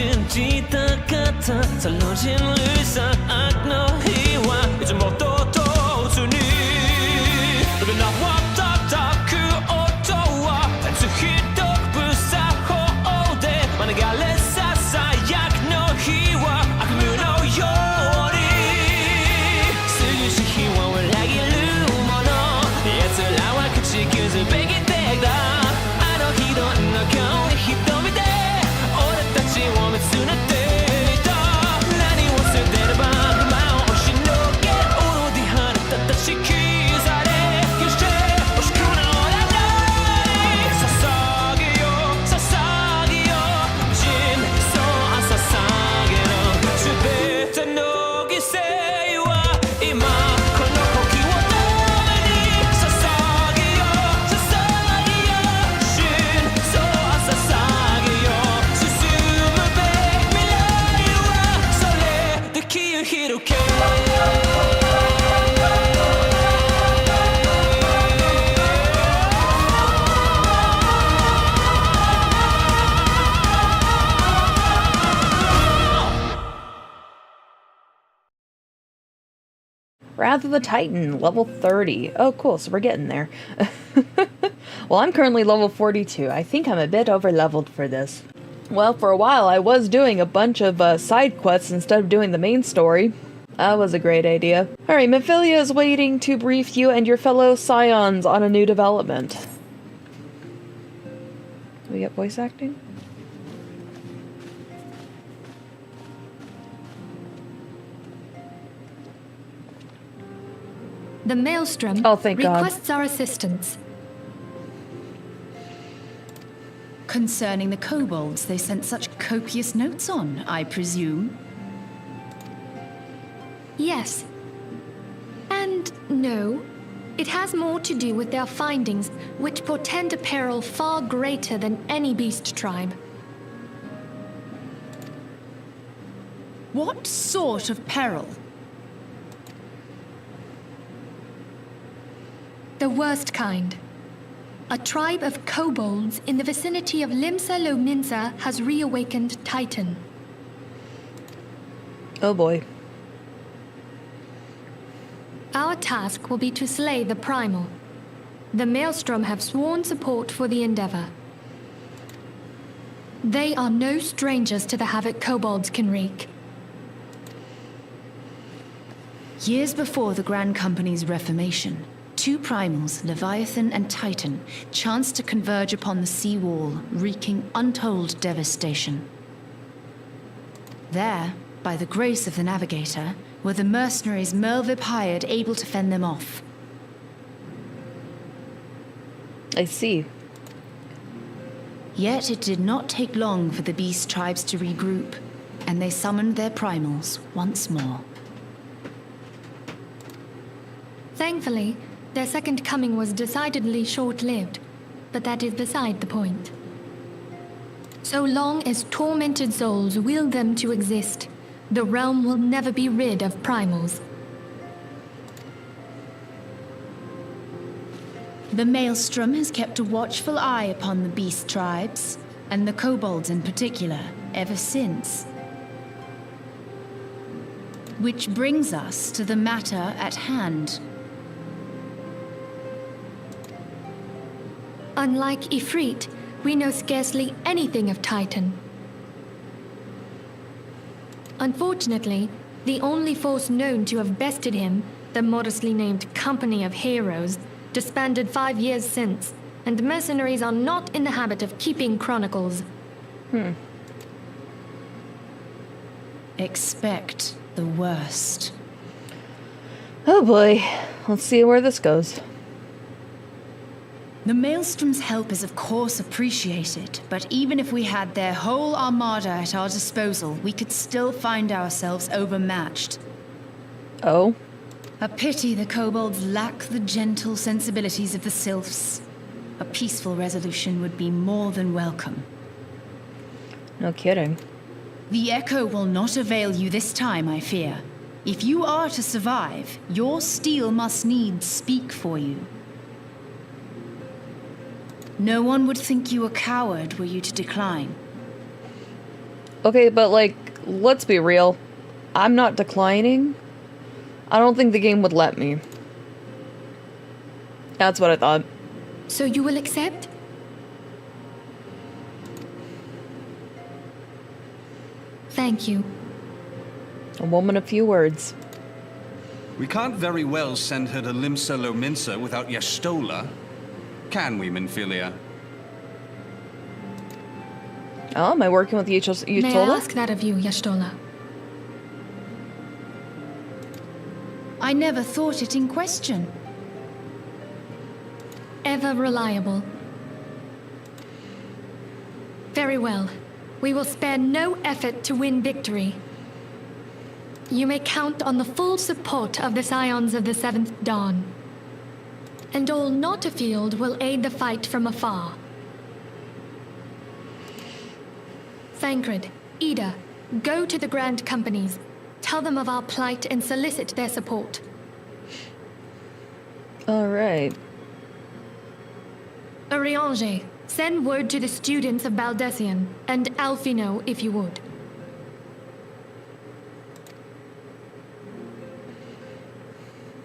信じたかったさ路人類さ悪の日はいつもと同時にどれなわ叩く音はつひどく作法で免れささやくの日は悪夢のように涼しい日は裏切るもの奴らは口傷べきてだあの日どんな顔に瞳で俺たちを見つめていた何を捨てれば不満を押しのけおろで晴れたたしきされ決して欲しくならない捧げよ捧げよ人生は捧げろ全ての犠牲は今この時をために捧げよ捧げよ人生は捧げよ進むべき未来はそれで気を広げWrath of the Titan, level 30. Oh, cool, so we're getting there. Well, I'm currently level 42. I think I'm a bit over-leveled for this. Well, for a while, I was doing a bunch of side quests instead of doing the main story. That was a great idea. Alright, Mephilia is waiting to brief you and your fellow Scions on a new development. Do we get voice acting? The Maelstrom Oh, thank God. requests our assistance. Concerning the kobolds they sent such copious notes on, I presume? Yes. And no. It has more to do with their findings, which portend a peril far greater than any beast tribe. What sort of peril? The worst kind. A tribe of kobolds in the vicinity of Limsa Lominsa has reawakened Titan. Oh boy. Our task will be to slay the Primal. The Maelstrom have sworn support for the endeavor. They are no strangers to the havoc kobolds can wreak. Years before the Grand Company's reformation, two primals, Leviathan and Titan, chanced to converge upon the sea wall, wreaking untold devastation. There, by the grace of the Navigator, were the mercenaries Merlvip hired able to fend them off. I see. Yet it did not take long for the beast tribes to regroup, and they summoned their primals once more. Thankfully, their second coming was decidedly short-lived, but that is beside the point. So long as tormented souls will them to exist, the realm will never be rid of primals. The Maelstrom has kept a watchful eye upon the beast tribes, and the kobolds in particular, ever since. Which brings us to the matter at hand. Unlike Ifrit, we know scarcely anything of Titan. Unfortunately, the only force known to have bested him, the modestly named Company of Heroes, disbanded 5 years since, and mercenaries are not in the habit of keeping chronicles. Expect the worst. Oh boy. Let's see where this goes. The Maelstrom's help is of course appreciated, but even if we had their whole armada at our disposal, we could still find ourselves overmatched. Oh? A pity the kobolds lack the gentle sensibilities of the sylphs. A peaceful resolution would be more than welcome. No kidding. The echo will not avail you this time, I fear. If you are to survive, your steel must needs speak for you. No one would think you a coward were you to decline. Okay, but like, let's be real. I'm not declining. I don't think the game would let me. That's what I thought. So you will accept? Thank you. A woman of few words. We can't very well send her to Limsa Lominsa without Y'shtola. Can we, Minfilia? Oh, am I working with May I Y'shtola? ask that of you, Y'shtola? I never thought it in question. Ever reliable. Very well. We will spare no effort to win victory. You may count on the full support of the Scions of the Seventh Dawn. And all not afield will aid the fight from afar. Thancred, Ida, go to the Grand Companies. Tell them of our plight and solicit their support. Alright. Urianger, send word to the students of Baldessian, and Alfino if you would.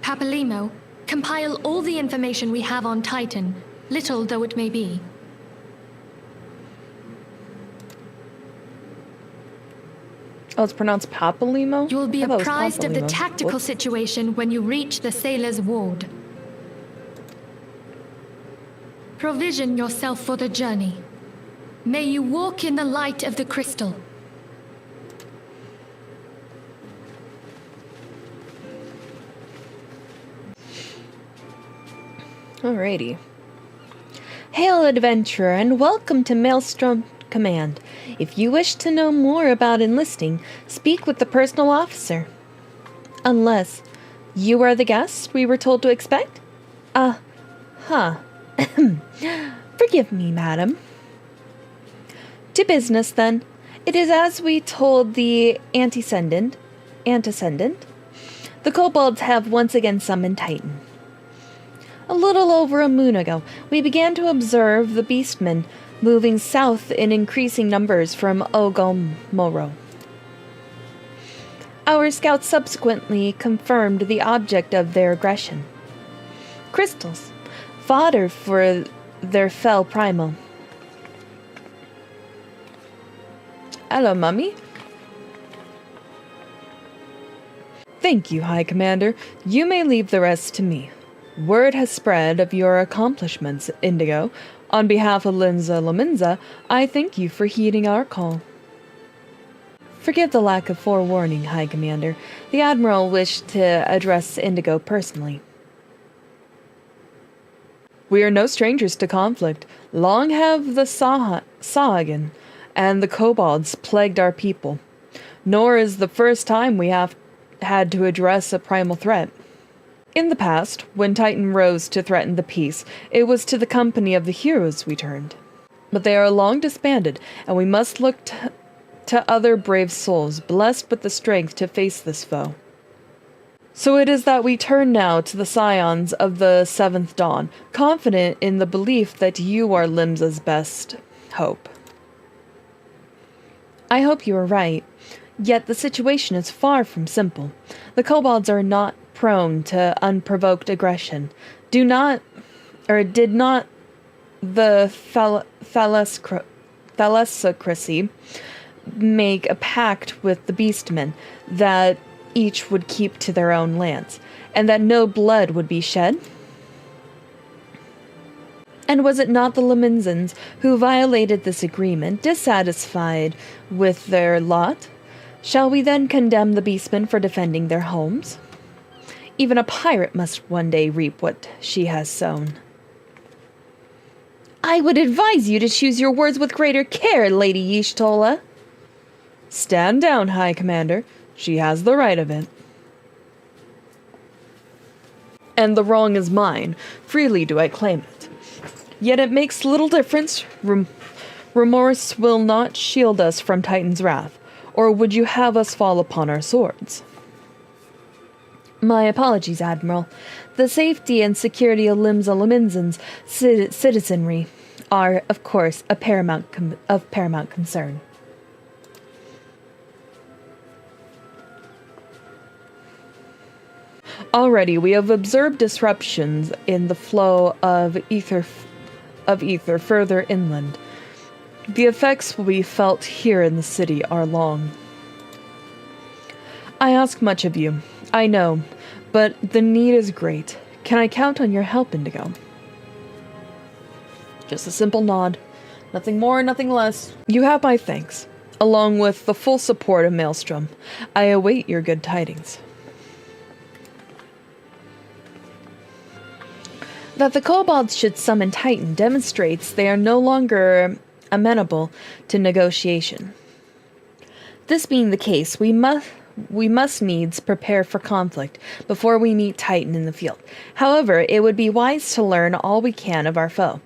Papalimo, compile all the information we have on Titan, little though it may be. Oh, it's pronounced Papalimo? You will be I thought it was apprised of the Papalimo. tactical Whoops. situation when you reach the Sailor's Ward. Provision yourself for the journey. May you walk in the light of the crystal. Alrighty. Hail, adventurer, and welcome to Maelstrom Command. If you wish to know more about enlisting, speak with the personal officer. Unless you are the guest we were told to expect? Forgive me, madam. To business, then. It is as we told the antecedent. The kobolds have once again summoned Titan. A little over a moon ago, we began to observe the beastmen moving south in increasing numbers from Monroes. Our scouts subsequently confirmed the object of their aggression. Crystals, fodder for their fell primal. Hello, Mummy. Thank you, High Commander. You may leave the rest to me. Word has spread of your accomplishments, Indigo. On behalf of Limsa Lominsa, I thank you for heeding our call. Forgive the lack of forewarning, High Commander. The Admiral wished to address Indigo personally. We are no strangers to conflict. Long have the Sahagin and the kobolds plagued our people. Nor is the first time we have had to address a primal threat. In the past, when Titan rose to threaten the peace, it was to the company of the heroes we turned. But they are long disbanded, and we must look to other brave souls blessed with the strength to face this foe. So it is that we turn now to the Scions of the Seventh Dawn, confident in the belief that you are Limsa's best hope. I hope you are right, yet the situation is far from simple. The kobolds are not prone to unprovoked aggression. Did not the thalassocracy make a pact with the beastmen that each would keep to their own lands, and that no blood would be shed? And was it not the Lominsans who violated this agreement, dissatisfied with their lot? Shall we then condemn the beastmen for defending their homes? Even a pirate must one day reap what she has sown. I would advise you to choose your words with greater care, Lady Y'shtola. Stand down, High Commander. She has the right of it. And the wrong is mine. Freely do I claim it. Yet it makes little difference. Remorse will not shield us from Titan's wrath. Or would you have us fall upon our swords? My apologies, Admiral. The safety and security of Limsa Lominsan's citizenry are, of course, of paramount concern. Already, we have observed disruptions in the flow of ether further inland. The effects will be felt here in the city are long. I ask much of you, I know, but the need is great. Can I count on your help, Indigo? Just a simple nod. Nothing more, nothing less. You have my thanks, along with the full support of Maelstrom. I await your good tidings. That the kobolds should summon Titan demonstrates they are no longer amenable to negotiation. This being the case, we must needs prepare for conflict before we meet Titan in the field. However, it would be wise to learn all we can of our foe,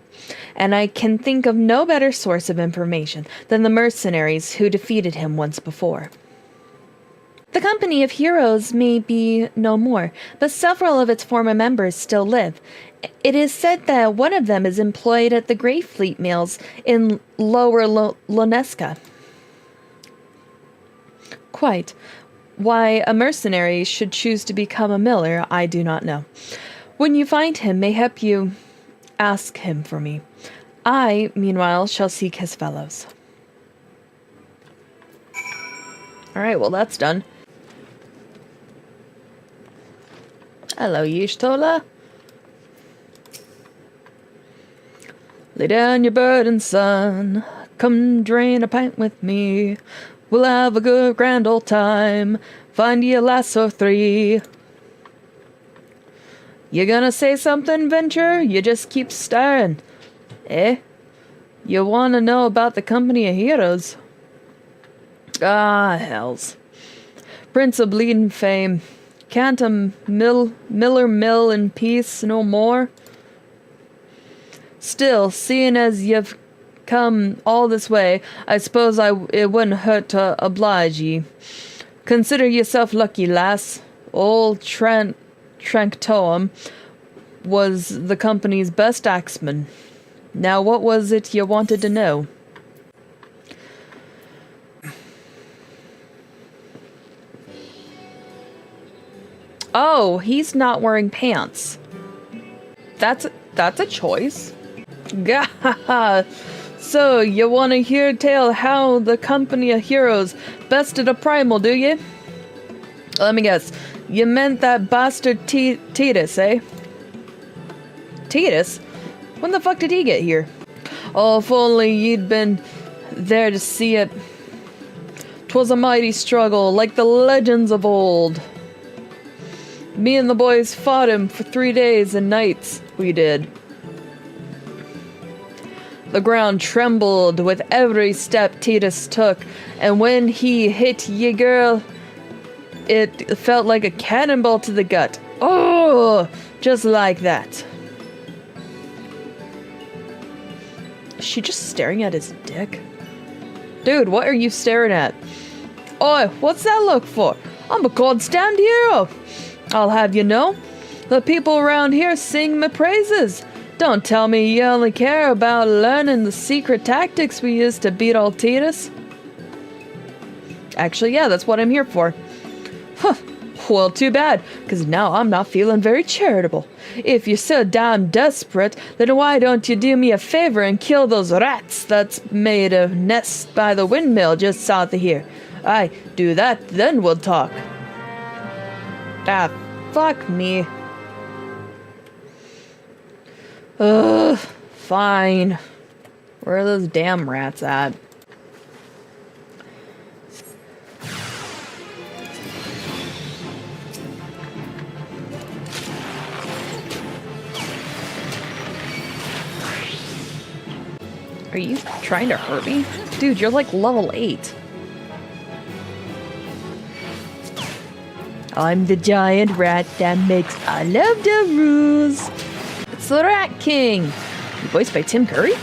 and I can think of no better source of information than the mercenaries who defeated him once before. The company of heroes may be no more, but several of its former members still live. It is said that one of them is employed at the Great Fleet Mills in Lower Loneska. Quite. Why a mercenary should choose to become a miller, I do not know. When you find him, mayhap you ask him for me. I, meanwhile, shall seek his fellows. Alright, well that's done. Hello, Y'shtola. Lay down your burden, son. Come drain a pint with me. We'll have a good grand old time. Find you a lass or three. You gonna say something, Venture? You just keep staring. Eh? You wanna know about the company of heroes? Ah, hells. Prince of bleeding fame. Can't a miller mill in peace no more? Still, seeing as you've come all this way, I suppose it wouldn't hurt to oblige ye. Consider yourself lucky, lass. Old Tranktoum was the company's best axeman. Now, what was it you wanted to know? Oh, he's not wearing pants. That's a choice. Gah! So, you want to hear tale how the company of heroes bested a primal, do you? Let me guess. You meant that bastard Titus, eh? Titus? When the fuck did he get here? Oh, if only you'd been there to see it. 'Twas a mighty struggle, like the legends of old. Me and the boys fought him for 3 days and nights, we did. The ground trembled with every step Titus took, and when he hit ye girl, it felt like a cannonball to the gut. Oh, just like that. Is she just staring at his dick? Dude, what are you staring at? Oi, what's that look for? I'm a goddamned hero. I'll have you know. The people around here sing my praises. Don't tell me you only care about learning the secret tactics we used to beat old Titus. Actually, yeah, that's what I'm here for. Huh. Well, too bad, because now I'm not feeling very charitable. If you're so damn desperate, then why don't you do me a favor and kill those rats that's made a nest by the windmill just south of here? Aye, do that, then we'll talk. Ah, fuck me. Ugh, fine. Where are those damn rats at? Are you trying to hurt me? Dude, you're like level 8. I'm the giant rat that makes all of the rules. It's the Rat King. Voiced by Tim Curry?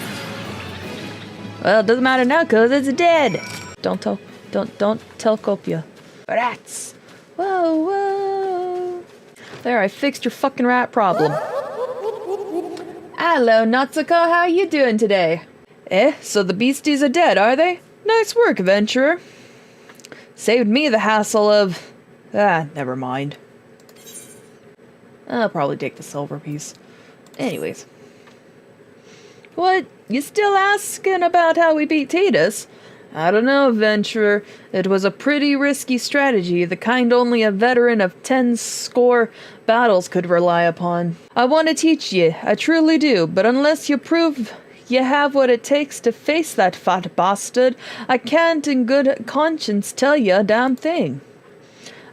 Well, it doesn't matter now because it's dead. Don't tell Copia. Rats. Whoa, whoa. There, I fixed your fucking rat problem. Hello, Natsuko, how you doing today? Eh, so the beasties are dead, are they? Nice work, adventurer. Saved me the hassle of... Ah, never mind. I'll probably take the silver piece. Anyways. What? You still asking about how we beat Titus? I don't know, adventurer. It was a pretty risky strategy, the kind only a veteran of 10 score battles could rely upon. I want to teach ye, I truly do, but unless you prove you have what it takes to face that fat bastard, I can't in good conscience tell you a damn thing.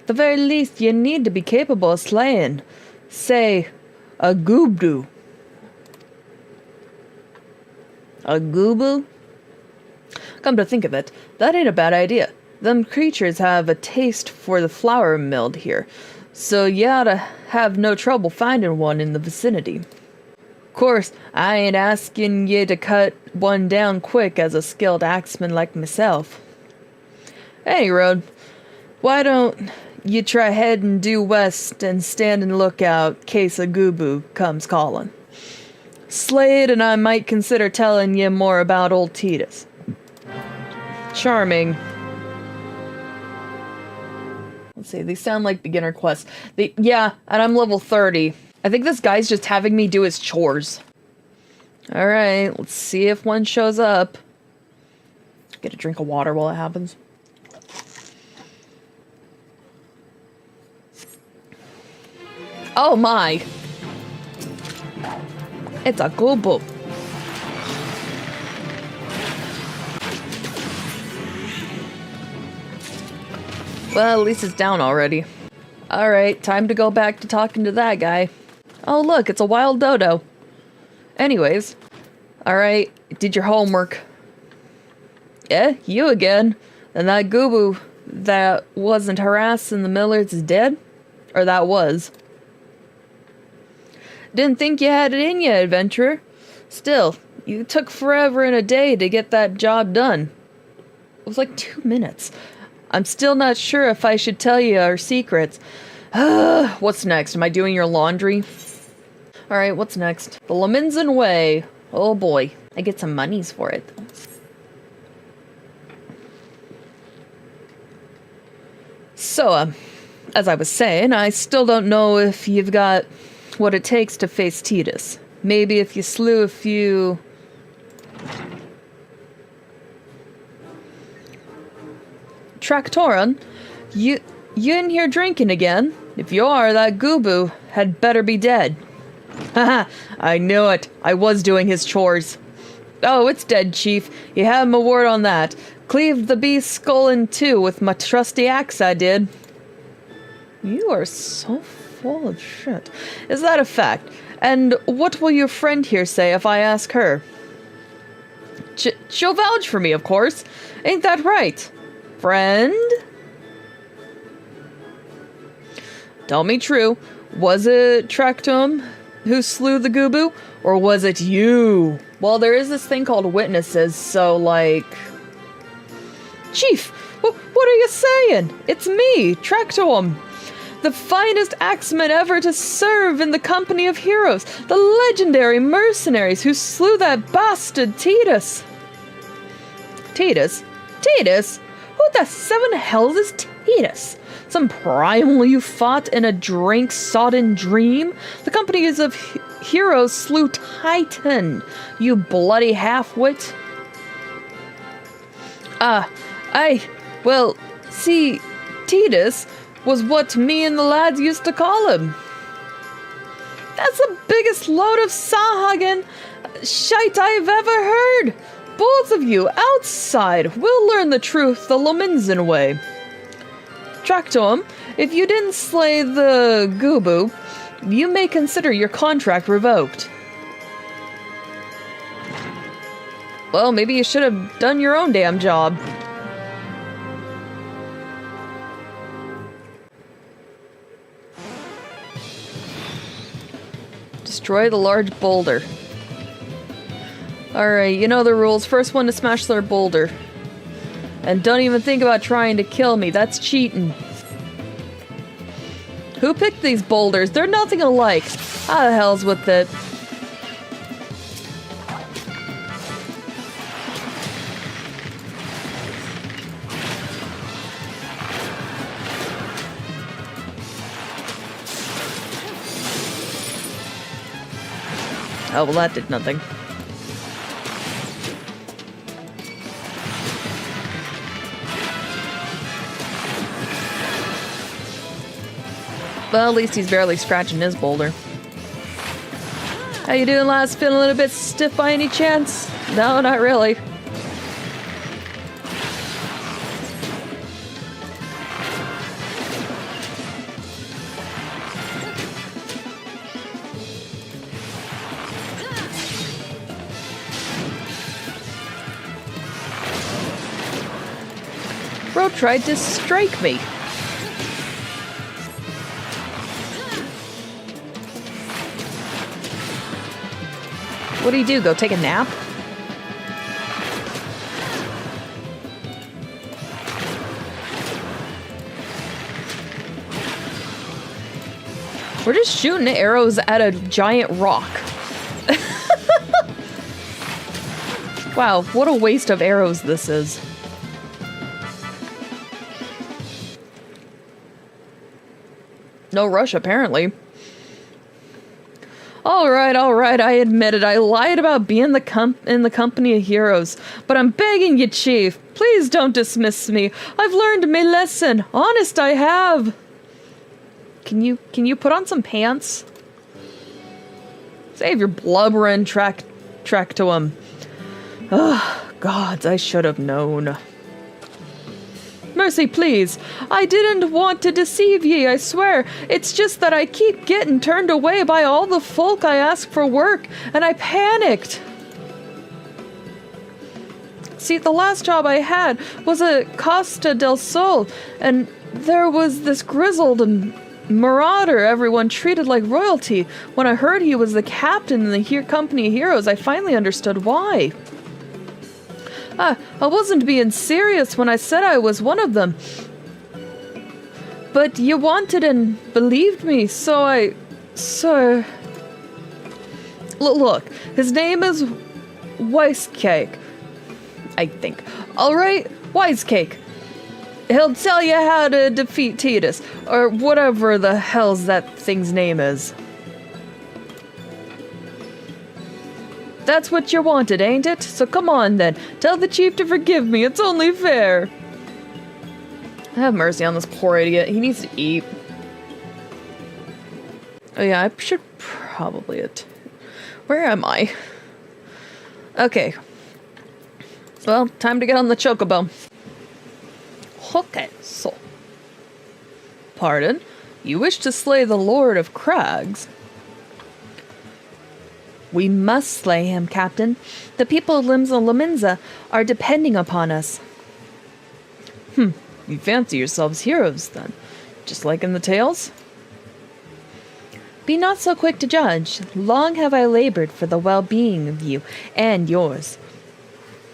At the very least, you need to be capable of slaying, say, a goobdu. A goobu? Come to think of it, that ain't a bad idea. Them creatures have a taste for the flour milled here, so you ought to have no trouble finding one in the vicinity. Of course, I ain't asking ye to cut one down quick as a skilled axeman like myself. Any road, why don't you try heading due west and stand and look out case a goobu comes calling. Slade and I might consider telling ye more about old Titus. Charming. Let's see, these sound like beginner quests. Yeah, and I'm level 30. I think this guy's just having me do his chores. Alright, let's see if one shows up. Get a drink of water while it happens. Oh my! It's a goobu. Well, at least it's down already. Alright, time to go back to talking to that guy. Oh look, it's a wild dodo. Anyways. Alright, did your homework. Yeah, you again. And that goobu that wasn't harassing the Millards is dead? Or that was. Didn't think you had it in you, adventurer. Still, you took forever and a day to get that job done. It was like 2 minutes. I'm still not sure if I should tell you our secrets. What's next? Am I doing your laundry? Alright, what's next? The Lominsan Way. Oh boy. I get some monies for it. So, as I was saying, I still don't know if you've got what it takes to face Titus. Maybe if you slew a few... Traktoran, you in here drinking again? If you are, that goobu had better be dead. Haha, I knew it. I was doing his chores. Oh, it's dead, Chief. You have my word on that. Cleaved the beast's skull in two with my trusty axe, I did. You are so full of shit. Is that a fact? And what will your friend here say if I ask her? She'll vouch for me, of course. Ain't that right? Friend? Tell me true. Was it Traktum who slew the goobu? Or was it you? Well, there is this thing called witnesses, so like... Chief, what are you saying? It's me, Traktum. The finest axeman ever to serve in the company of heroes. The legendary mercenaries who slew that bastard Titus. Titus? Titus? Who the seven hells is Titus? Some primal you fought in a drink-sodden dream? The companies of heroes slew Titan, you bloody half-wit. Well, see, Titus was what me and the lads used to call him. That's the biggest load of Sahagan shite I've ever heard. Both of you, outside, will learn the truth the Lominsan way. Traktum, if you didn't slay the goobu, you may consider your contract revoked. Well, maybe you should have done your own damn job. Destroy the large boulder. Alright, you know the rules. First one to smash their boulder. And don't even think about trying to kill me. That's cheating. Who picked these boulders? They're nothing alike. How the hell's with it? Oh, well, that did nothing. Well, at least he's barely scratching his boulder. How you doing, lass? Feeling a little bit stiff by any chance? No, not really. Bro tried to strike me. What do you do? Go take a nap? We're just shooting arrows at a giant rock. Wow, what a waste of arrows this is. No rush, apparently. Alright, I admit it. I lied about being in the company of heroes. But I'm begging you, Chief. Please don't dismiss me. I've learned my lesson. Honest, I have. Can you put on some pants? Save your blubbering track to him. Ugh, gods, I should have known. Mercy, please. I didn't want to deceive ye, I swear. It's just that I keep getting turned away by all the folk I ask for work, and I panicked. See, the last job I had was at Costa del Sol, and there was this grizzled and marauder everyone treated like royalty. When I heard he was the captain in the company of heroes, I finally understood why. I wasn't being serious when I said I was one of them. But you wanted and believed me, so look, his name is Wisecake, I think. Alright, Wisecake. He'll tell you how to defeat Titus, or whatever the hell's that thing's name is. That's what you wanted, ain't it? So come on then. Tell the chief to forgive me. It's only fair. Have mercy on this poor idiot. He needs to eat. Oh yeah, I should probably... Where am I? Okay. Well, time to get on the chocobo. Okay, so... Pardon? You wish to slay the Lord of Crags? We must slay him, Captain. The people of Liminza are depending upon us. You fancy yourselves heroes, then? Just like in the tales? Be not so quick to judge. Long have I labored for the well-being of you and yours.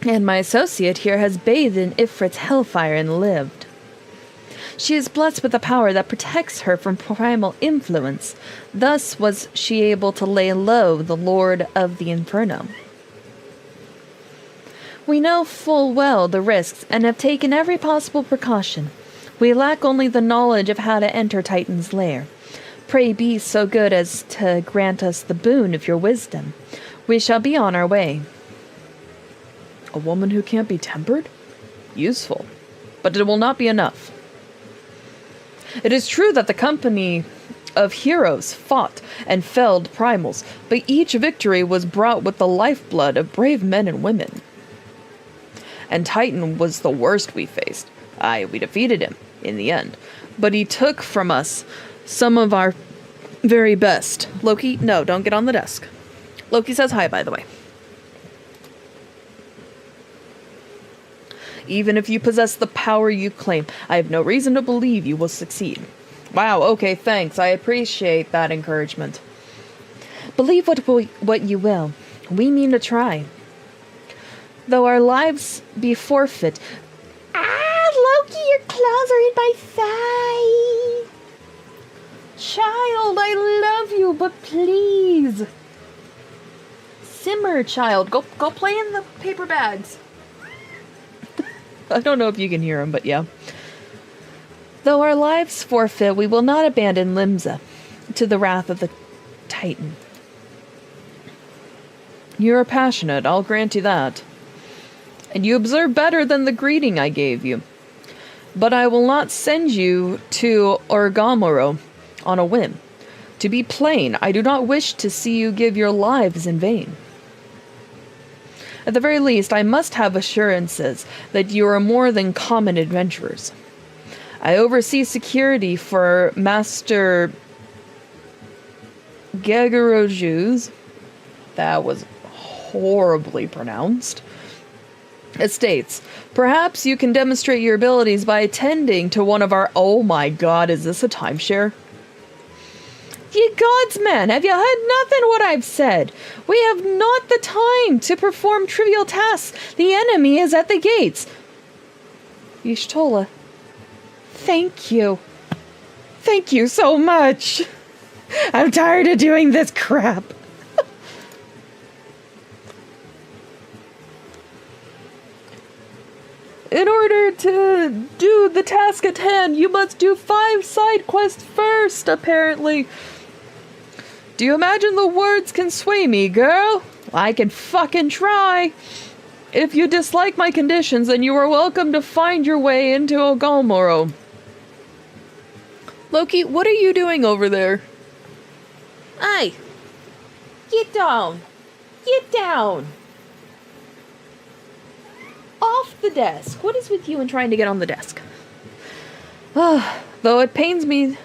And my associate here has bathed in Ifrit's hellfire and lived. She is blessed with a power that protects her from primal influence. Thus was she able to lay low the Lord of the Inferno. We know full well the risks and have taken every possible precaution. We lack only the knowledge of how to enter Titan's lair. Pray be so good as to grant us the boon of your wisdom. We shall be on our way. A woman who can't be tempered? Useful. But it will not be enough. It is true that the company of heroes fought and felled primals, but each victory was brought with the lifeblood of brave men and women. And Titan was the worst we faced. Aye, we defeated him, in the end. But he took from us some of our very best. Loki, no, don't get on the desk. Loki says hi, by the way. Even if you possess the power you claim, I have no reason to believe you will succeed. Wow, okay, thanks. I appreciate that encouragement. Believe what you will. We mean to try. Though our lives be forfeit... Loki, your claws are in my thigh! Child, I love you, but please... Simmer, child. Go play in the paper bags. I don't know if you can hear him, but yeah. Though our lives forfeit, we will not abandon Limza to the wrath of the Titan. You are passionate, I'll grant you that. And you observe better than the greeting I gave you. But I will not send you to Monroes on a whim. To be plain, I do not wish to see you give your lives in vain. At the very least, I must have assurances that you are more than common adventurers. I oversee security for Master Gegoroju's, that was horribly pronounced, estates. Perhaps you can demonstrate your abilities by attending to one of our— oh my god, is this a timeshare? Ye gods, man, have you heard nothing what I've said? We have not the time to perform trivial tasks. The enemy is at the gates. Y'shtola, thank you. Thank you so much. I'm tired of doing this crap. In order to do the task at hand, you must do 5 side quests first, apparently. Do you imagine the words can sway me, girl? I can fucking try. If you dislike my conditions, then you are welcome to find your way into Monroes. Loki, what are you doing over there? Hey! Get down! Get down! Off the desk. What is with you and trying to get on the desk? Though it pains me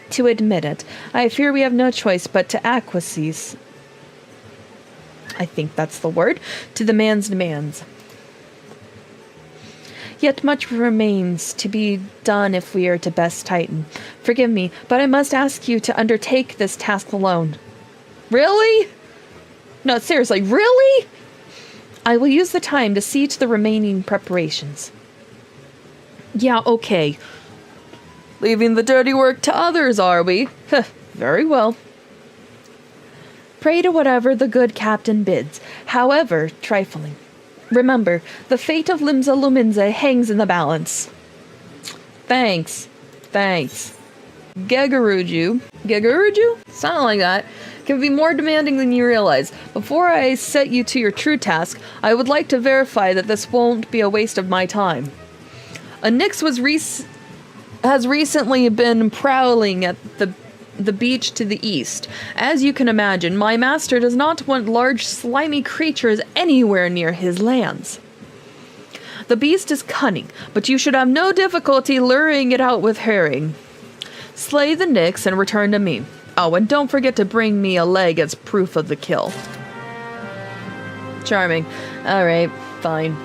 to admit it, I fear we have no choice but to acquiesce. I think that's the word. To the man's demands. Yet much remains to be done if we are to best Titan. Forgive me, but I must ask you to undertake this task alone. Really? No, seriously, really? I will use the time to see to the remaining preparations. Yeah, okay. Leaving the dirty work to others, are we? Very well. Pray to whatever the good captain bids, however trifling. Remember, the fate of Limsa Luminza hangs in the balance. Thanks. Gegoroju? Something like that. Can be more demanding than you realize. Before I set you to your true task, I would like to verify that this won't be a waste of my time. A Nyx has recently been prowling at the beach to the east. As you can imagine, my master does not want large, slimy creatures anywhere near his lands. The beast is cunning, but you should have no difficulty luring it out with herring. Slay the Nyx and return to me. Oh, and don't forget to bring me a leg as proof of the kill. Charming. Alright, fine.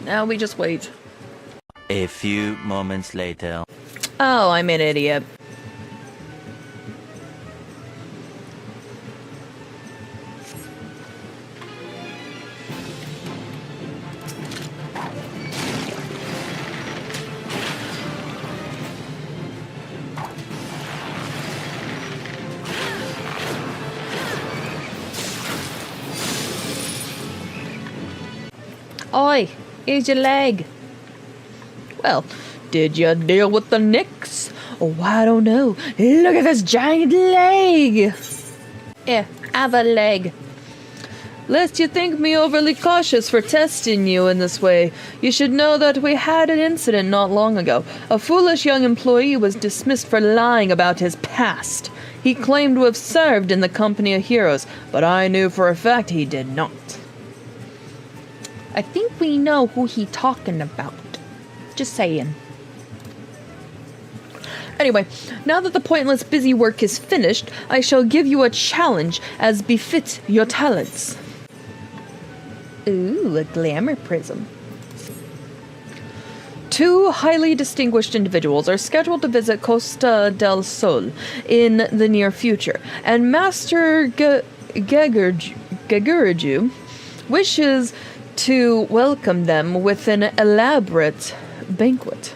Now we just wait. A few moments later. Oh, I'm an idiot. Oi, here's your leg. Well, did you deal with the Nyx? Oh, I don't know. Look at this giant leg. Yeah, have a leg. Lest you think me overly cautious for testing you in this way, you should know that we had an incident not long ago. A foolish young employee was dismissed for lying about his past. He claimed to have served in the company of heroes, but I knew for a fact he did not. I think we know who he talking about. Just saying. Anyway, now that the pointless busy work is finished, I shall give you a challenge as befits your talents. Ooh, a glamour prism. 2 highly distinguished individuals are scheduled to visit Costa del Sol in the near future, and Master Gegoroju wishes to welcome them with an elaborate banquet.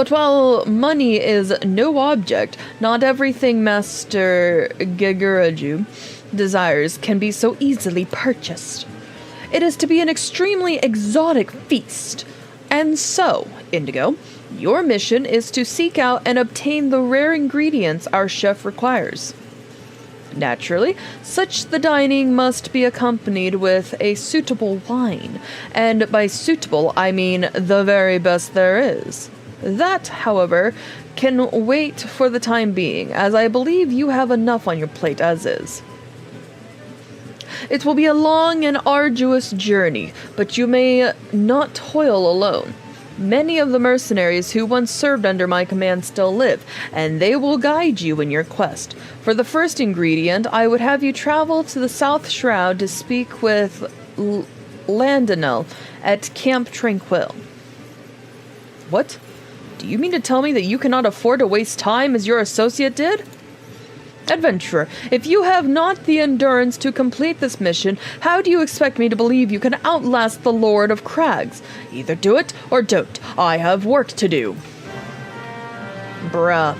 But while money is no object, not everything Master Geguraju desires can be so easily purchased. It is to be an extremely exotic feast. And so, Indigo, your mission is to seek out and obtain the rare ingredients our chef requires. Naturally, such the dining must be accompanied with a suitable wine, and by suitable I mean the very best there is. That, however, can wait for the time being, as I believe you have enough on your plate as is. It will be a long and arduous journey, but you may not toil alone. Many of the mercenaries who once served under my command still live, and they will guide you in your quest. For the first ingredient, I would have you travel to the South Shroud to speak with Landonel at Camp Tranquil. What? Do you mean to tell me that you cannot afford to waste time as your associate did? Adventurer, if you have not the endurance to complete this mission, how do you expect me to believe you can outlast the Lord of Crags? Either do it or don't. I have work to do. Bruh.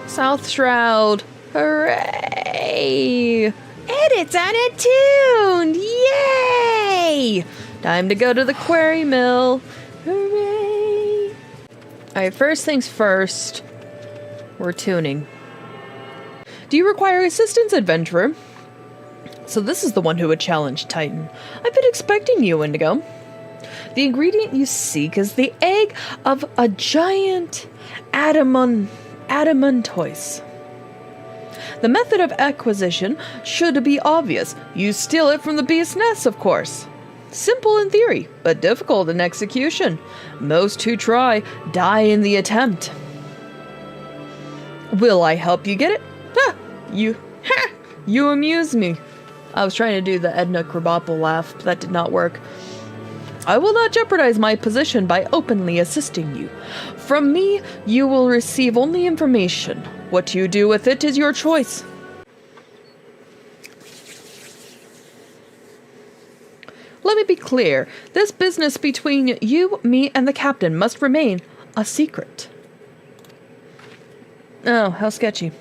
South Shroud. Hooray! Edits unattuned! Yay! Time to go to the quarry mill. Hooray! Alright, first things first. We're tuning. Do you require assistance, adventurer? So this is the one who would challenge Titan. I've been expecting you, Indigo. The ingredient you seek is the egg of a giant adamantoise. The method of acquisition should be obvious. You steal it from the beast's nest, of course. Simple in theory, but difficult in execution. Most who try die in the attempt. Will I help you get it? You amuse me. I was trying to do the Edna Krabappel laugh, but that did not work. I will not jeopardize my position by openly assisting you. From me, you will receive only information. What you do with it is your choice. Let me be clear. This business between you, me, and the captain must remain a secret. Oh, how sketchy.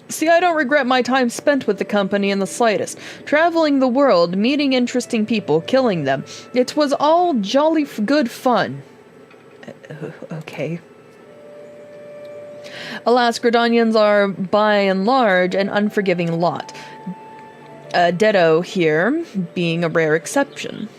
See, I don't regret my time spent with the company in the slightest. Traveling the world, meeting interesting people, killing them. It was all jolly good fun. Okay. Alas, Gridanians are, by and large, an unforgiving lot. Dedo here being a rare exception.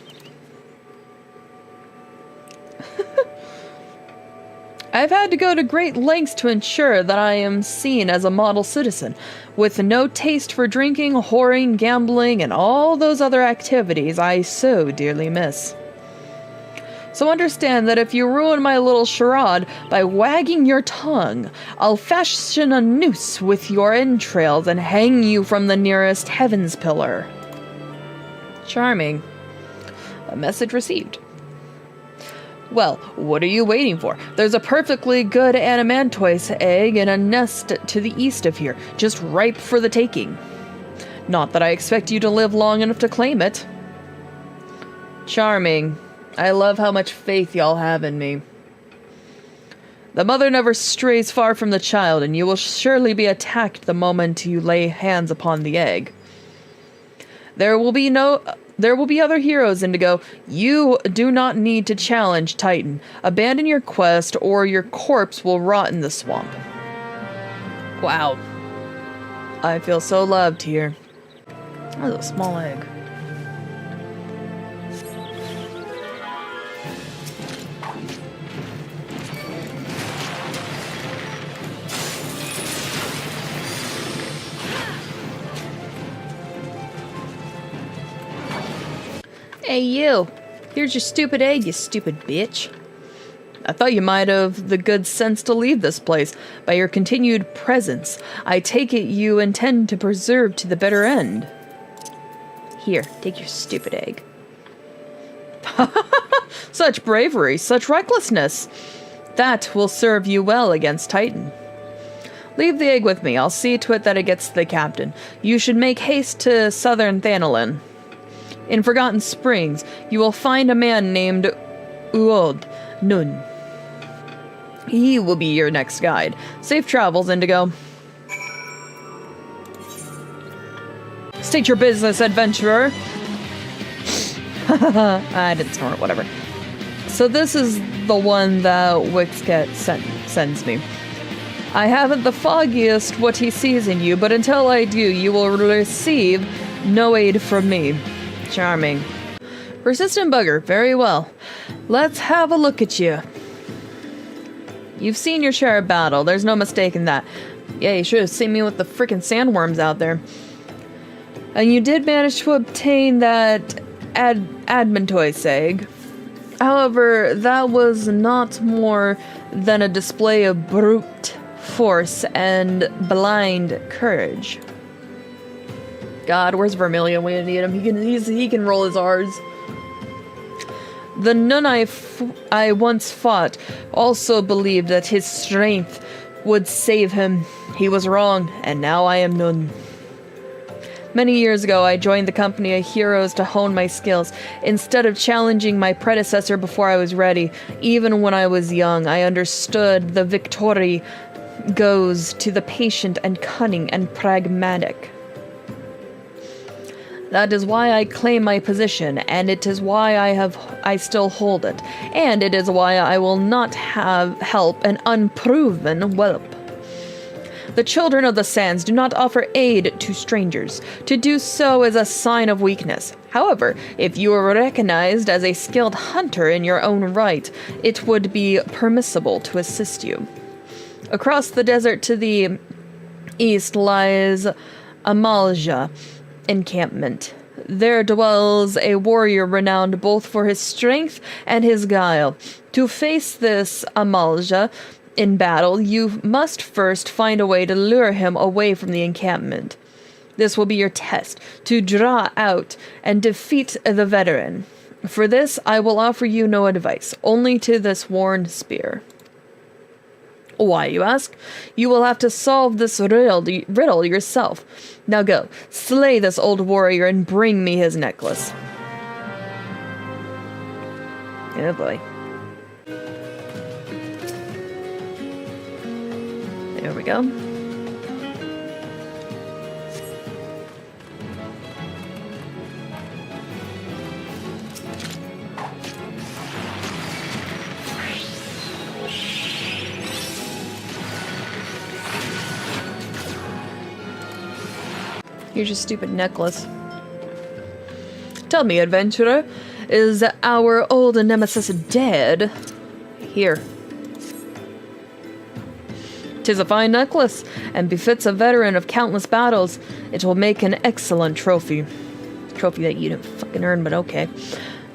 I've had to go to great lengths to ensure that I am seen as a model citizen, with no taste for drinking, whoring, gambling, and all those other activities I so dearly miss. So understand that if you ruin my little charade by wagging your tongue, I'll fashion a noose with your entrails and hang you from the nearest heavens pillar. Charming. A message received. Well, what are you waiting for? There's a perfectly good adamantoise egg in a nest to the east of here, just ripe for the taking. Not that I expect you to live long enough to claim it. Charming. I love how much faith y'all have in me. The mother never strays far from the child, and you will surely be attacked the moment you lay hands upon the egg. There will be other heroes, Indigo. You do not need to challenge Titan. Abandon your quest, or your corpse will rot in the swamp. Wow. I feel so loved here. That's a small egg. Hey you, here's your stupid egg, you stupid bitch. I thought you might have the good sense to leave this place. By your continued presence, I take it you intend to preserve to the bitter end. Here, take your stupid egg. Such bravery, such recklessness. That will serve you well against Titan. Leave the egg with me. I'll see to it that it gets to the captain. You should make haste to southern Thanolin. In Forgotten Springs, you will find a man named Uod. Nun. He will be your next guide. Safe travels, Indigo. State your business, adventurer. I didn't snort, whatever. So this is the one that Wixket sends me. I haven't the foggiest what he sees in you, but until I do, you will receive no aid from me. Charming. Persistent bugger, very well. Let's have a look at you. You've seen your share of battle, there's no mistaking that. Yeah, you should have seen me with the frickin' sandworms out there. And you did manage to obtain that Admontoise egg. However, that was not more than a display of brute force and blind courage. God, where's Vermilion? We need him. He can roll his R's. The nun I once fought also believed that his strength would save him. He was wrong, and now I am nun. Many years ago, I joined the company of heroes to hone my skills. Instead of challenging my predecessor before I was ready, even when I was young, I understood the victory goes to the patient and cunning and pragmatic. That is why I claim my position, and it is why I still hold it, and it is why I will not help an unproven whelp. The children of the sands do not offer aid to strangers. To do so is a sign of weakness. However, if you are recognized as a skilled hunter in your own right, it would be permissible to assist you. Across the desert to the east lies Amalja encampment. There dwells a warrior renowned both for his strength and his guile. To face this Amalja in battle, you must first find a way to lure him away from the encampment. This will be your test, to draw out and defeat the veteran. For this, I will offer you no advice, only to this worn spear. Why, you ask? You will have to solve this riddle yourself. Now go, slay this old warrior and bring me his necklace. Oh boy. There we go. Here's your stupid necklace. Tell me, adventurer, is our old nemesis dead? Here. 'Tis a fine necklace, and befits a veteran of countless battles. It will make an excellent trophy. Trophy that you didn't fucking earn, but okay.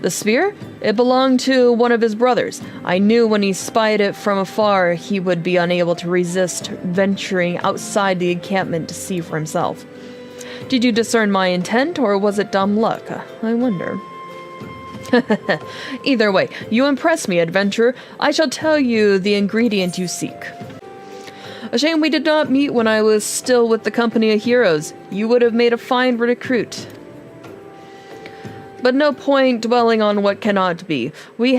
The spear? It belonged to one of his brothers. I knew when he spied it from afar, he would be unable to resist venturing outside the encampment to see for himself. Did you discern my intent, or was it dumb luck? I wonder. Either way, you impress me, adventurer. I shall tell you the ingredient you seek. A shame we did not meet when I was still with the company of heroes. You would have made a fine recruit. But no point dwelling on what cannot be. You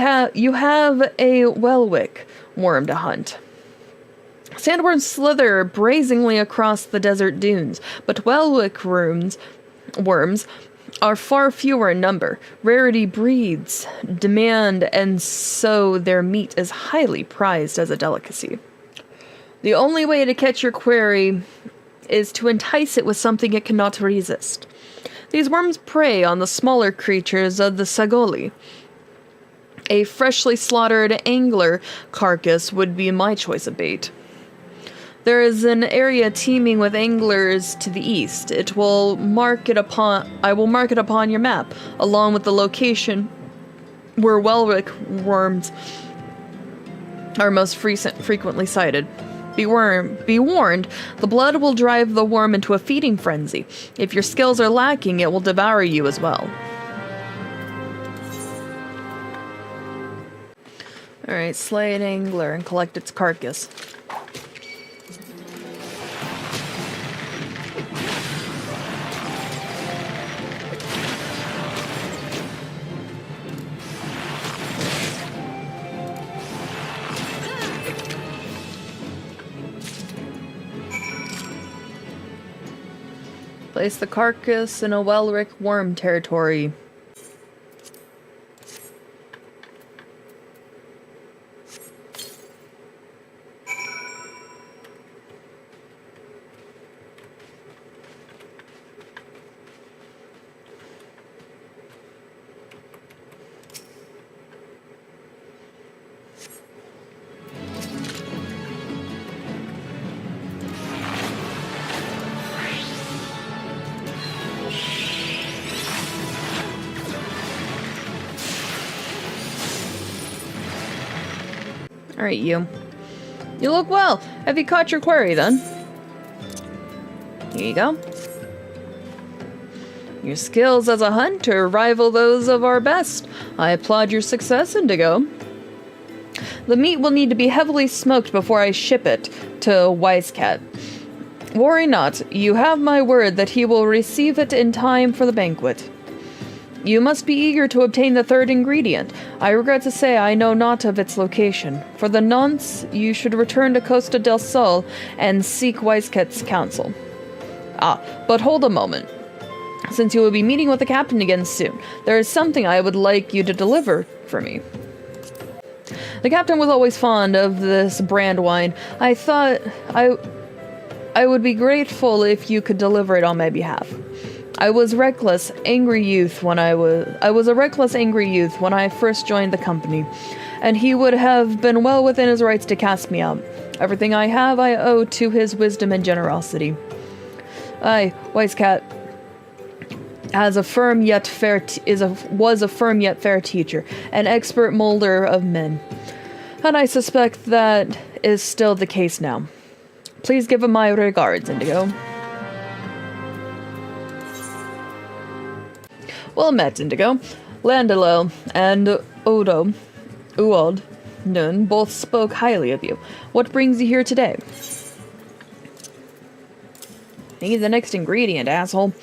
have a Welwick worm to hunt. Sandworms slither brazenly across the desert dunes, but Welwick worms are far fewer in number. Rarity breeds demand, and so their meat is highly prized as a delicacy. The only way to catch your quarry is to entice it with something it cannot resist. These worms prey on the smaller creatures of the Sagoli. A freshly slaughtered angler carcass would be my choice of bait. There is an area teeming with anglers to the east. I will mark it upon your map, along with the location where Welwick worms are most frequently sighted. Be warned, the blood will drive the worm into a feeding frenzy. If your skills are lacking, it will devour you as well. Alright, slay an angler and collect its carcass. Place the carcass in a Welrick worm territory. Alright, you. You look well. Have you caught your quarry, then? Here you go. Your skills as a hunter rival those of our best. I applaud your success, Indigo. The meat will need to be heavily smoked before I ship it to Wisecat. Worry not. You have my word that he will receive it in time for the banquet. You must be eager to obtain the third ingredient. I regret to say I know not of its location. For the nonce, you should return to Costa del Sol and seek Weiskett's counsel. But hold a moment. Since you will be meeting with the captain again soon, there is something I would like you to deliver for me. The captain was always fond of this brand wine. I thought I would be grateful if you could deliver it on my behalf. I was a reckless, angry youth when I first joined the company, and he would have been well within his rights to cast me out. Everything I have I owe to his wisdom and generosity. Wisecat was a firm yet fair teacher, an expert molder of men, and I suspect that is still the case now. Please give him my regards, Indigo. Well met, Indigo. Landelo and Uod Nun both spoke highly of you. What brings you here today? Need the next ingredient, asshole.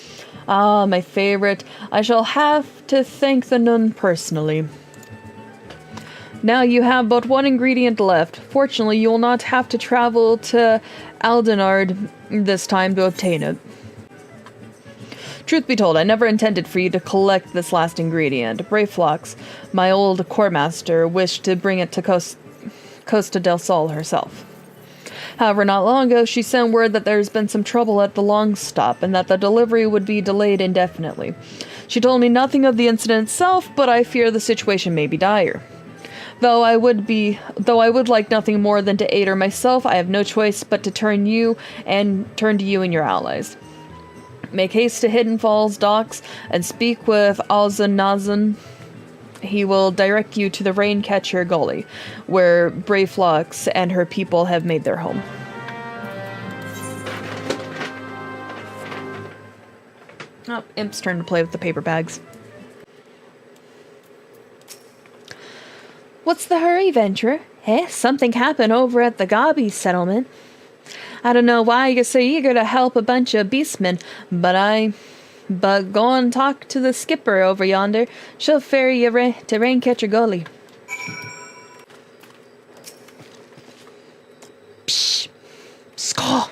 My favorite. I shall have to thank the Nun personally. Now you have but one ingredient left. Fortunately, you will not have to travel to Aldenard this time to obtain it. Truth be told, I never intended for you to collect this last ingredient. Brayflox, my old core master, wished to bring it to Costa del Sol herself. However, not long ago, she sent word that there's been some trouble at the long stop and that the delivery would be delayed indefinitely. She told me nothing of the incident itself, but I fear the situation may be dire. Though I would like nothing more than to aid her myself, I have no choice but to turn to you and your allies. Make haste to Hidden Falls docks and speak with Alzanazan. He will direct you to the Raincatcher Gully, where Brayflox and her people have made their home. Oh, Imp's turn to play with the paper bags. What's the hurry, Venturer? Something happened over at the Gabi settlement. I don't know why you're so eager to help a bunch of beastmen, but go and talk to the skipper over yonder. She'll ferry you to Raincatcher Gully. Psh! Scaw!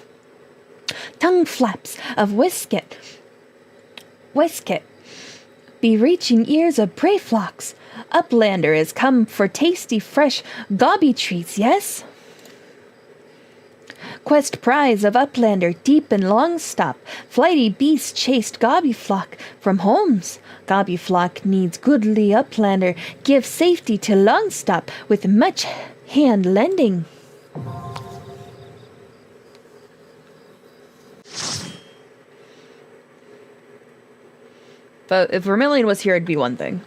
Tongue flaps of Wiskett be reaching ears of Brayflox. Uplander has come for tasty, fresh gobby treats, yes? Quest prize of Uplander deep in Longstop. Flighty beast chased Gobbyflock from homes. Gobbyflock needs goodly Uplander. Give safety to Longstop with much hand lending. But if Vermilion was here, it'd be one thing.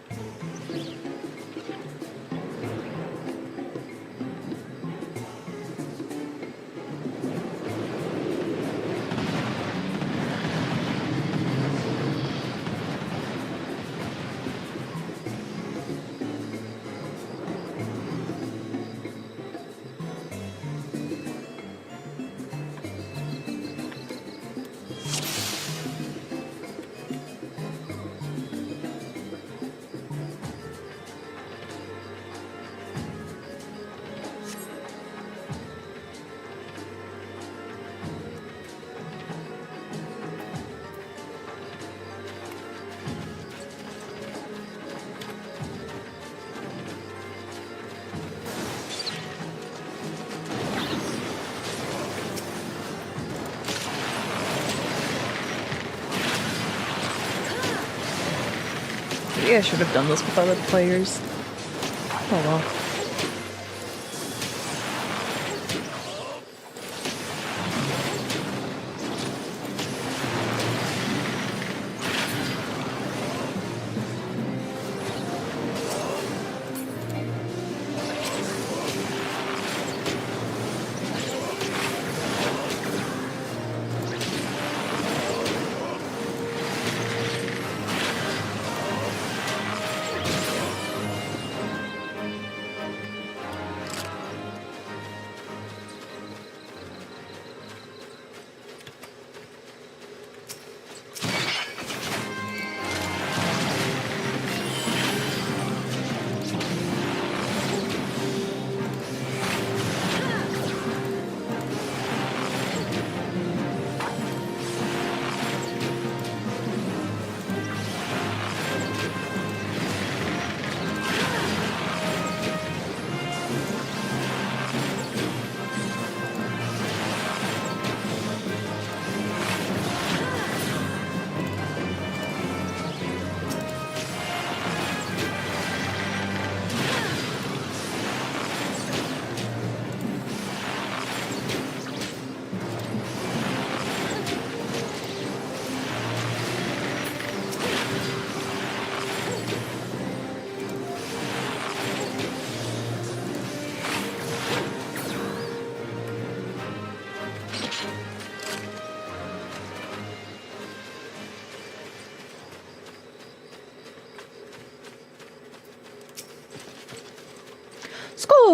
Maybe I should have done this with other players. Oh well.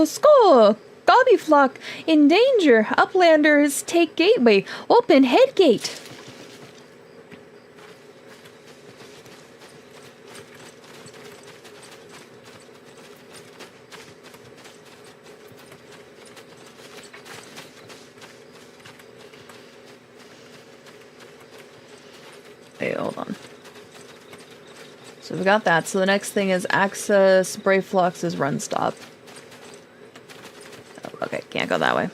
Skull! Gobbyflock! In danger! Uplanders take gateway! Open head gate! Wait, hold on. So we got that. So the next thing is access Brayflox's run stop. Okay, can't go that way.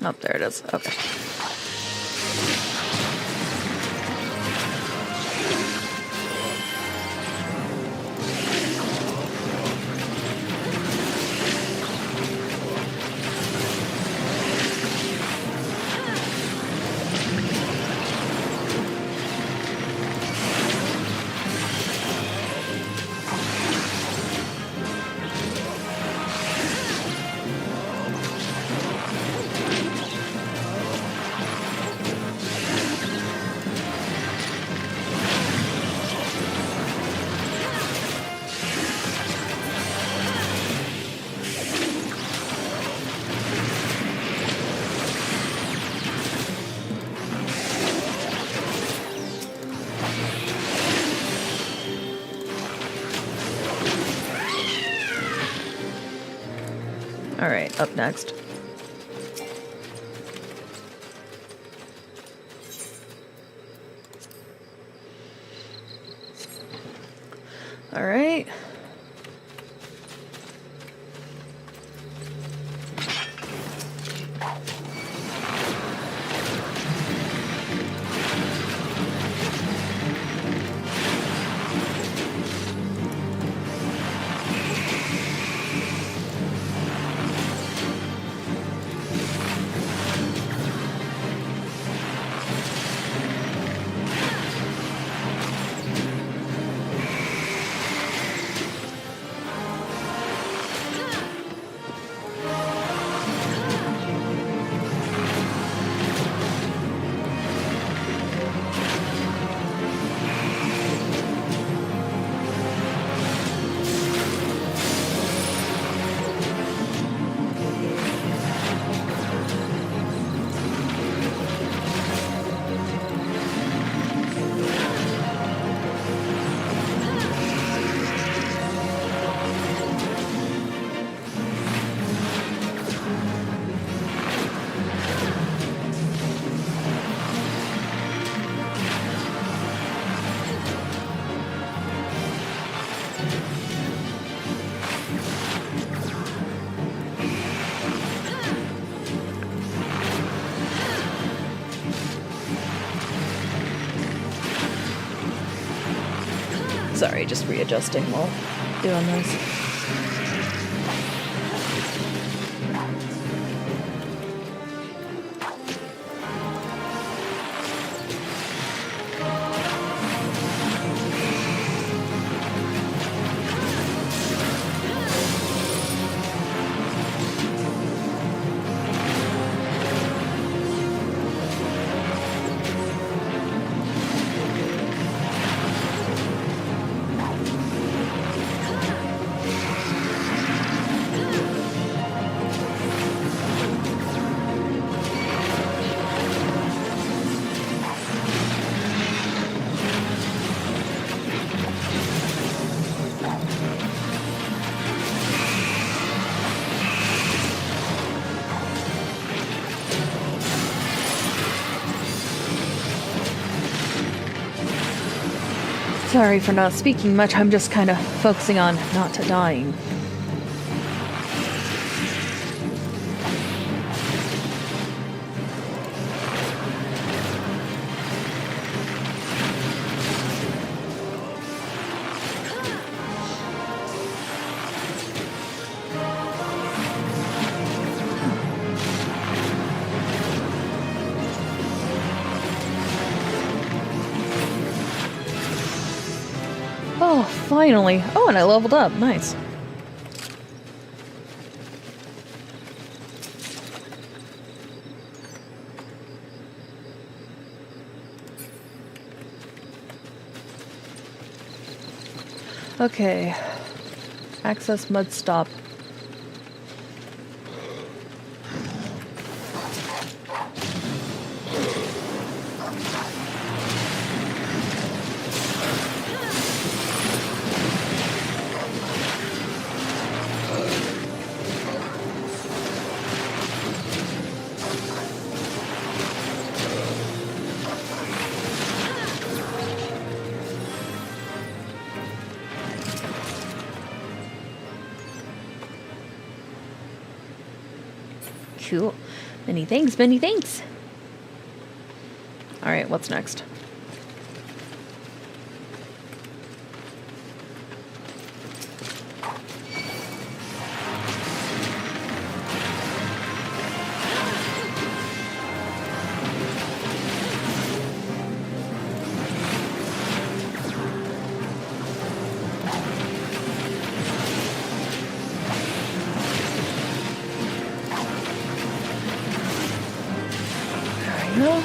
Oh, there it is. Okay. Alright, up next. Alright. Sorry, just readjusting while doing this. Sorry for not speaking much, I'm just kind of focusing on not dying. Oh, finally. Oh, and I leveled up. Nice. Okay. Access mud stop. Cool. Many thanks, many thanks. Alright, what's next? No.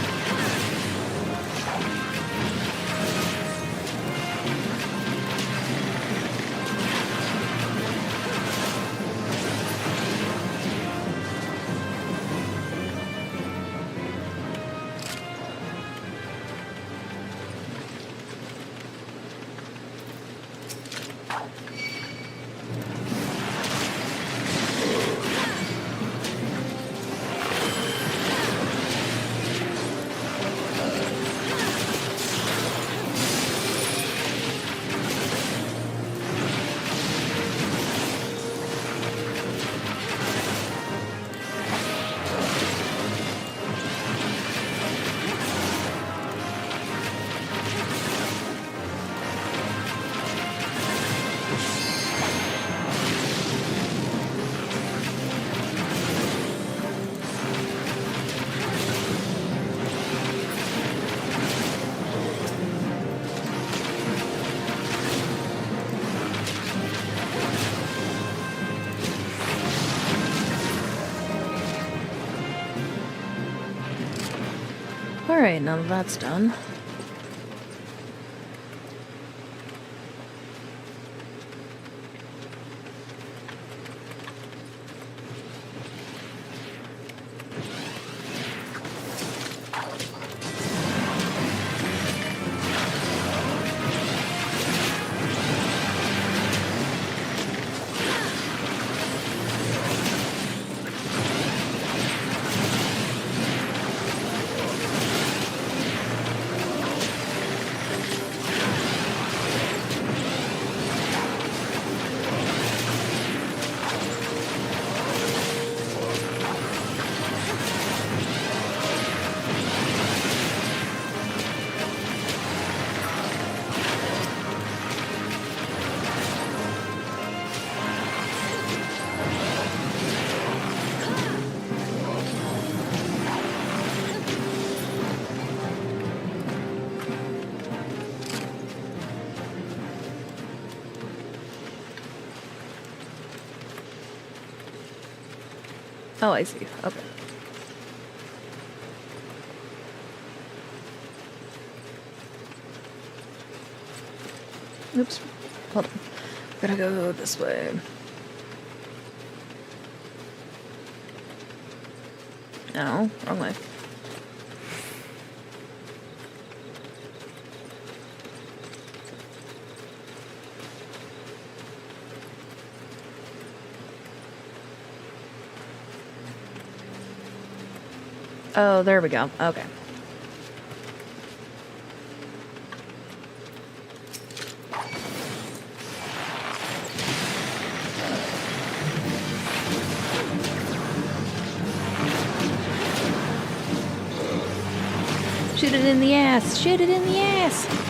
Alright, now that that's done. Oh, I see. Okay. Oops. Hold on. Gotta go this way. No, wrong way. Oh, there we go. Okay. Shoot it in the ass! Shoot it in the ass!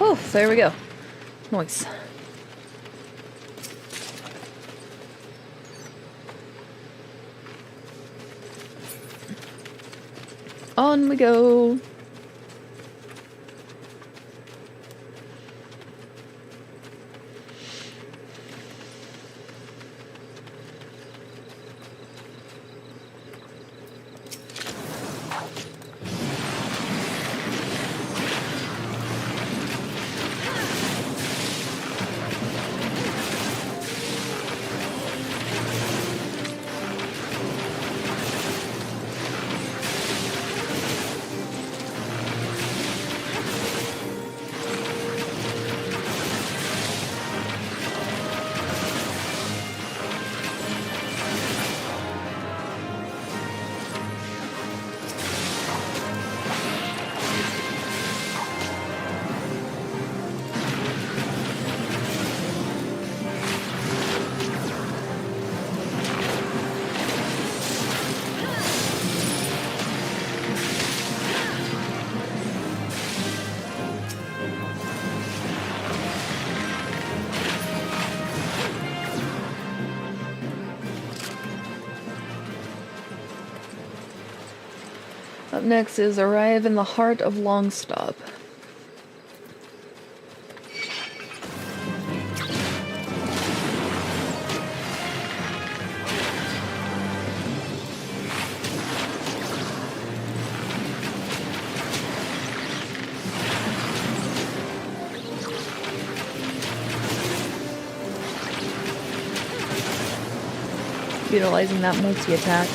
Oh, there we go. Nice. On we go. next is arrive in the heart of Longstop. Utilizing that multi-attack.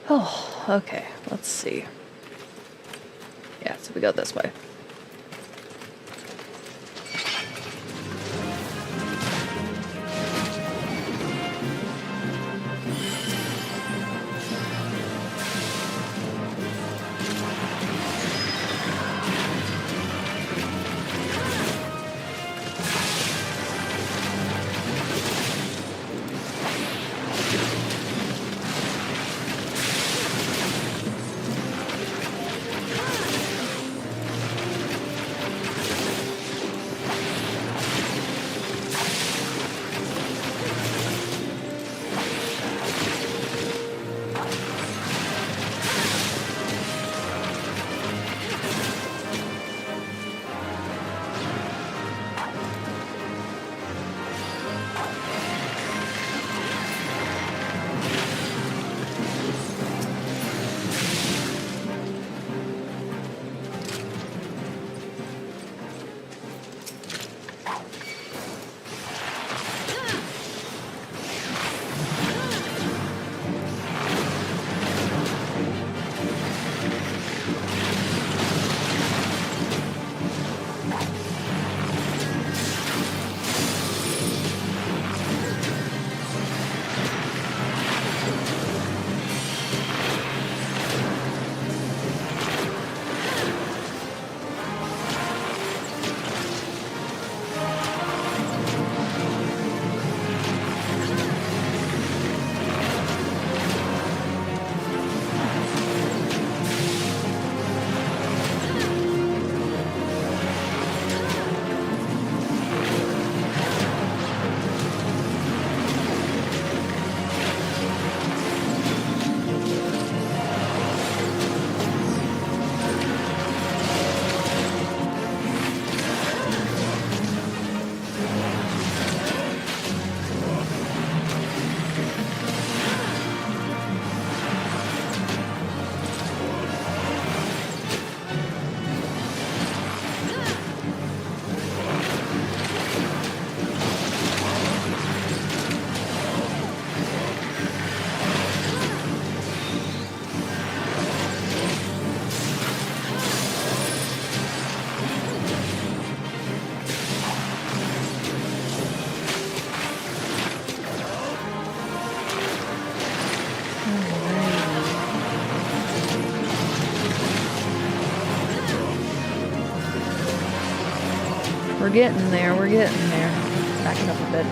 Oh, okay, let's see. Yeah, so we go this way. We're getting there, we're getting there. Backing up a bit.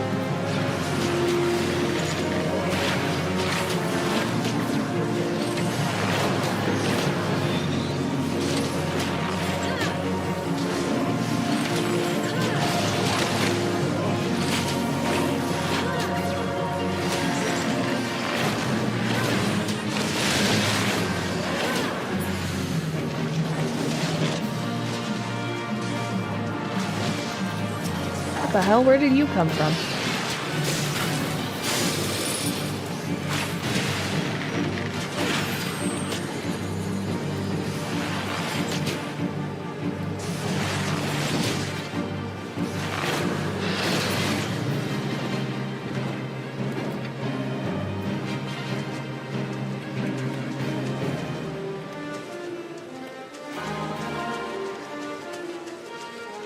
What the hell? Where did you come from?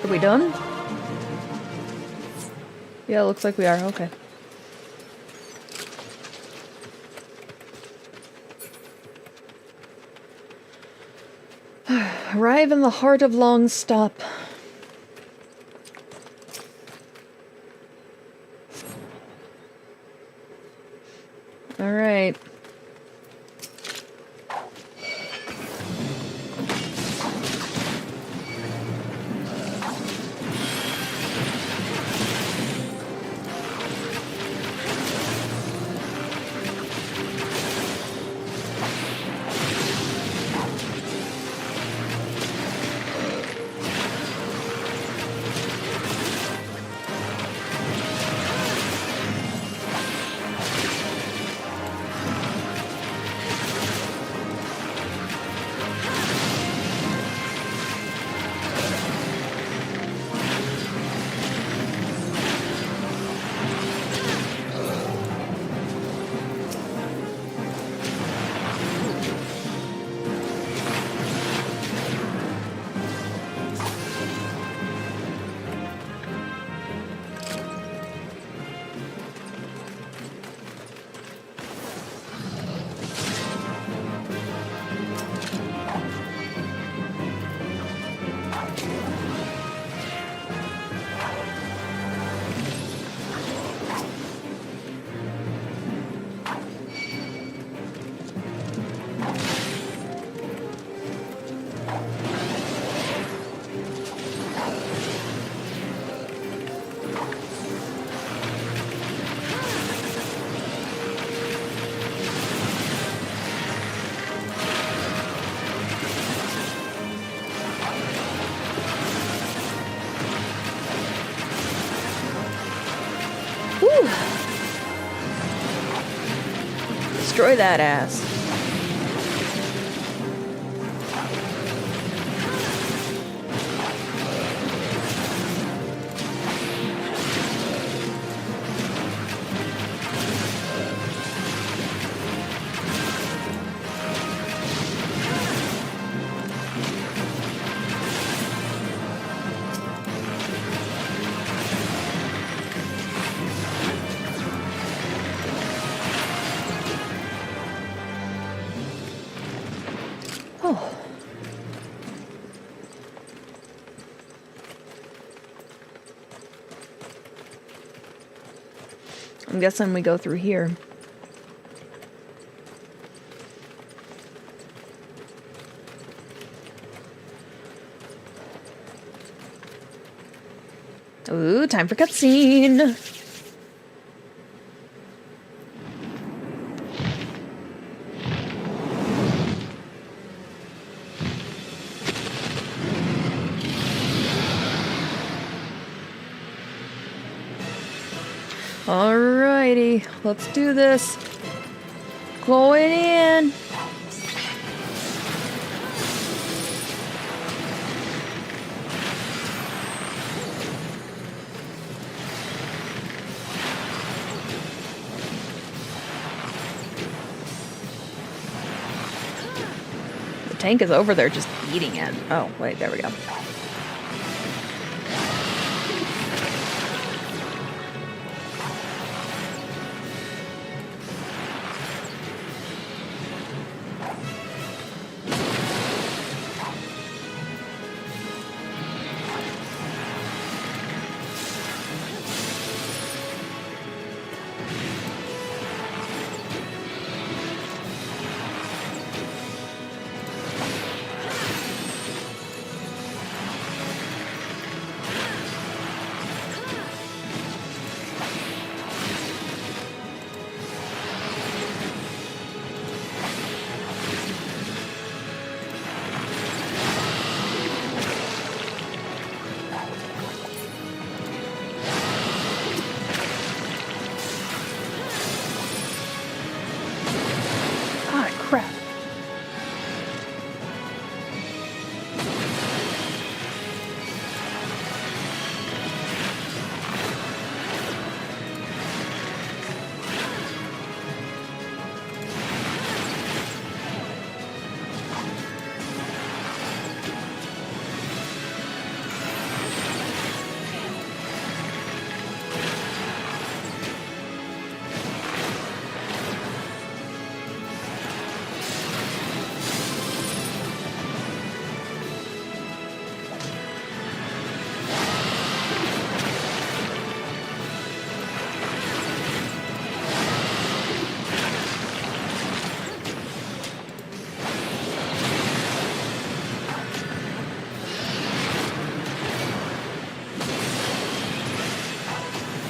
Are we done? Yeah, looks like we are. Okay. Arrive in the heart of Longstop. All right. Destroy that ass. Oh. I'm guessing we go through here. Ooh, time for cutscene. Alrighty, let's do this. Going in. The tank is over there just eating it. Oh, wait, there we go.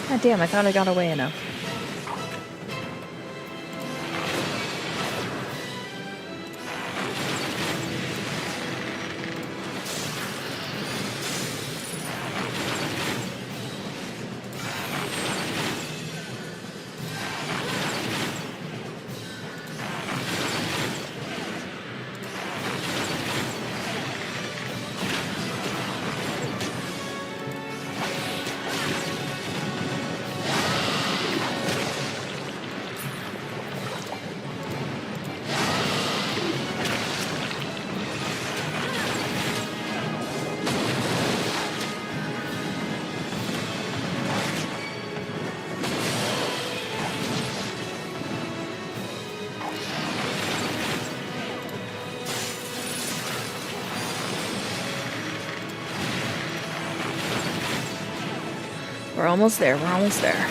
God damn, I thought I got away enough. We're almost there, we're almost there.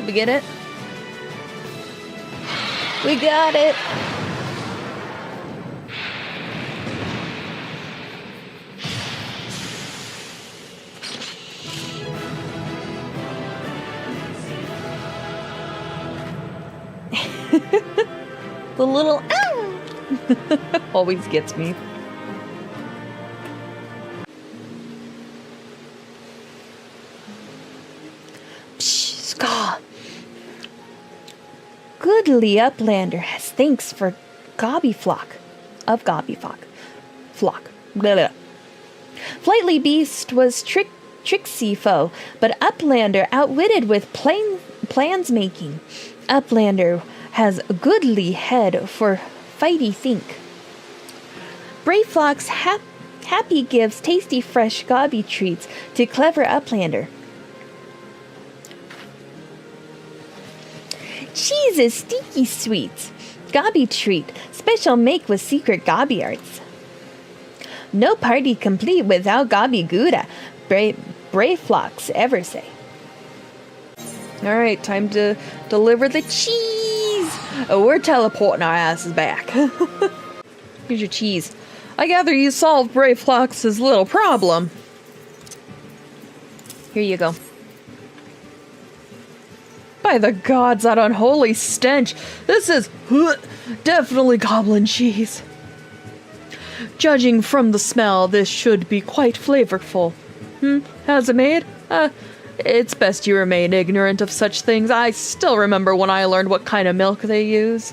We get it? We got it! The little ow always gets me. Psh, Ska! Goodly Uplander has thanks for Gobbyflock. Of Gobbyflock. Flock. Blah, blah. Flightly Beast was tricksy foe, but Uplander outwitted with plans making. Uplander has a goodly head for fighty think. Brayflock's happy gives tasty fresh gobby treats to clever Uplander. Cheese is sticky sweets. Gobby treat. Special make with secret gobby arts. No party complete without gobby gouda. Brayflocks ever say. Alright, time to deliver the cheese. Oh, we're teleporting our asses back. Here's your cheese. I gather you solved Brayflock's little problem. Here you go. By the gods, that unholy stench! This is definitely goblin cheese. Judging from the smell, this should be quite flavorful. How's it made? It's best you remain ignorant of such things. I still remember when I learned what kind of milk they use.